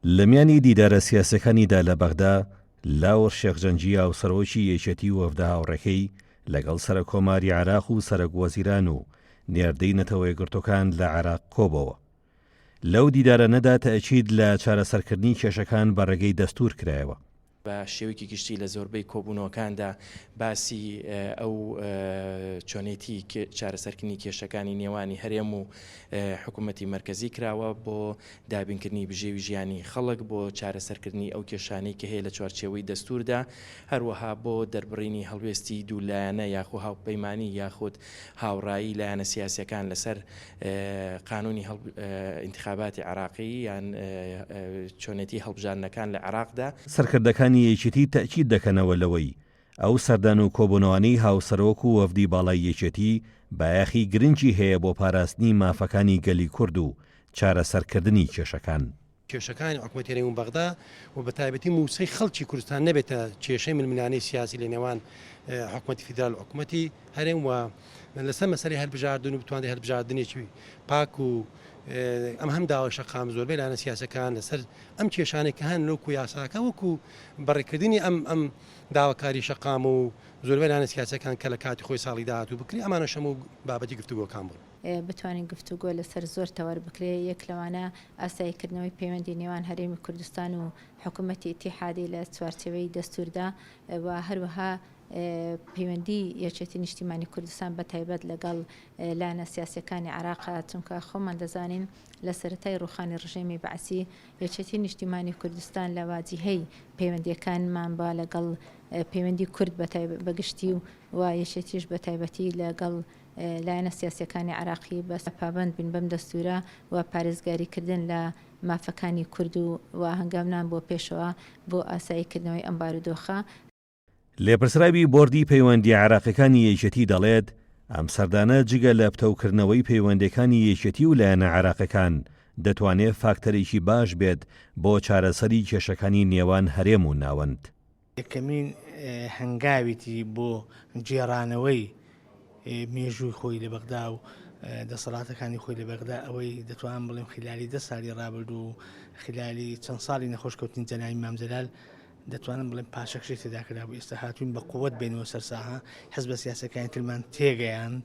لە میانی دیدارە سیاسەکانیدا لە بەغدا لاوەر شێخجەنجی هاوسەرۆکی یەکێتی و وەفدە هاوڕێکەی لەگەڵ سەرۆکۆماری عێراق و سەرۆک وەزیران و نێردەی نەتەوە یەکگرتوەکان لە عێراق کۆبەوە. لەو دیدارانەدا تەئکید لە چارەسەرکردنی کێشەکان بە ڕێگەی دەستور کرایەوە. بە شێوەیەکی گشتی لە زۆربەی کۆبوونەوەکاندا باسی ئەو چۆنێتی چارەسەرکردنی کێشەکانی نێوانی هەرێم و حکوومەتی مەرکەزی کراوە بۆ دابینکردنی بژێوی ژیانی خەڵک، بۆ چارەسەرکردنی ئەو کێشانەی کە هەیە لە چوارچێوەی دەستوردا، هەروەها بۆ دەربڕینی هەڵوێستی دوولایەنە یاخود هاوپەیمانی یاخود هاوڕایی لایەنە سیاسیەکان لەسەر قانونی انتخاباتی عێراقی یان چۆنێتی هەڵبژاردنەکان لە عێراقدا. سەرکردەکانی یەکێتی تەئکید دەکەنەوە لەوەی ئەو سەردان و کۆبوونەوەی هاوسەرۆک و وەفدی باڵای یەکێتی بایەخی گرنگی هەیە بۆ پاراستنی مافەکانی گەلی کورد و چارەسەرکردنی کێشەکان. کێشەکانی حکوومەتی هەرێم بەغدا و بە تایبەتی موسەی خەڵکی کوردستان نەبێتە کێشەی ململانەی سیاسی لە نێوان حکوومەتی فیدرال و حکوومەتی هەرێم و لەسەر مەسەلەی هەڵبژاردن و بتوانێت هەڵبژاردنێکی پاک و ئەم هەم داوای شەقام زۆربەی لاەنە سیاسەکان لەسەر ئەم کێشانێک کە هەن لەوکو یاساکە وەکو بەڕێکردنی ئەم داواکاری شەقام و زۆربەی لاەنە سیاسەکان کە لە کاتی خۆی ساڵی داهاتوو بکری ئەمانە شەم و بابەتی گفتوگۆکان بوون. بتوانین گفتوگۆ لەسەر زۆر تەوەر بکرێ. یەک لەوانە ئاساییکردنەوەی پەیوەندی نێوان هەرێمی کوردستان و حکوومەتی ئیتیحادی لە چوارچێوەی دەستوردا و هەروەها پەیوەندی یەکێتی نیشتیمانی کوردستان بە تایبەت لەگەڵ لاەنە سیاسیەکانی عێراقا، چونکە خۆمان دەزانین لە سەرەتای ڕوخانی ڕژێمی بەعسی یەکێتی نیشتیمانی کوردستان لە واجهەی پەیوەندیەکانمان با لەگەڵ پەیوەندی کورد بەگشتی و یەکێتیش بە تایبەتی لەگەڵ لایەنە سیاسیەکانی عێراقی بەس پابند بن بەم دەستورە و پارێزگاریکردن لە مافەکانی کورد و هەنگامنان بۆ پێشەوە بۆ ئاساییکردنەوەی ئەم بارودۆخە. لێپرسراوی بۆردی پەیوەندی عێراقیەکانی یەکێتی دەڵێت ئەم سەردانە جگە لە پتەوکردنەوەی پەیوەندەکانی یەکێتی و لایەنە عێراقیەکان دەتوانێت فاکتەرێکی باش بێت بۆ چارەسەری کێشەکانی نێوان هەرێم و ناوەند. یەکەمین هەنگاویتی بۆ جێڕانەوەی مێژووی خۆی لە بەغدا و دەسەڵاتەکانی خۆی لە بەغدا ئەوەی دەتوان بڵێم خلالی 10 ساڵی ڕابردوو و خلالی چەند ساڵی نەخۆشکەوتنی جەنابی مام جەلال دەتوانم بڵێم پاشەکشی تێدا کرا بوو. ئێستا هاتوین بە قووەت بینەوە سەر ساحە، حزبە سیاسەکانی ترمان تێگەیاند،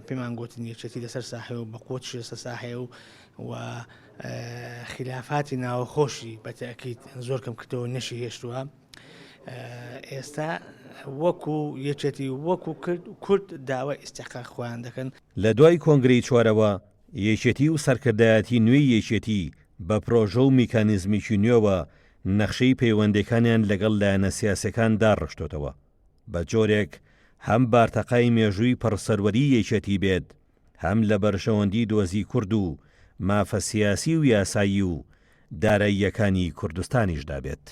پێمان گوتن یەکێتی لەسەر ساحەیە و بە قووەتیش لەسەر ساحەیە و خلافاتی ناوەخۆشی بە تەئکید زۆر کەم کردەوە نەشی هێشتووە. ئێستا وەکو یەکێتی وەکو کورد داوای ئیستیحقاق خۆیان دەکەن. لە دوای کۆنگرەی چوارەوە یەکێتی و سەرکردایەتی نوێی یەکێتی بە پرۆژە و میکانیزمیکی نوێوە نەخشەی پەیوەندەکانیان لەگەڵ لایەنە سیاسەکان داڕشتۆتەوە بە جۆرێک هەم بارتەقای مێژووی پڕسەروەری یەکێتی بێت، هەم لە بەرژەوەندی دۆزی کورد و مافە سیاسی و یاسایی و داراییەکانی کوردستانیشدا بێت.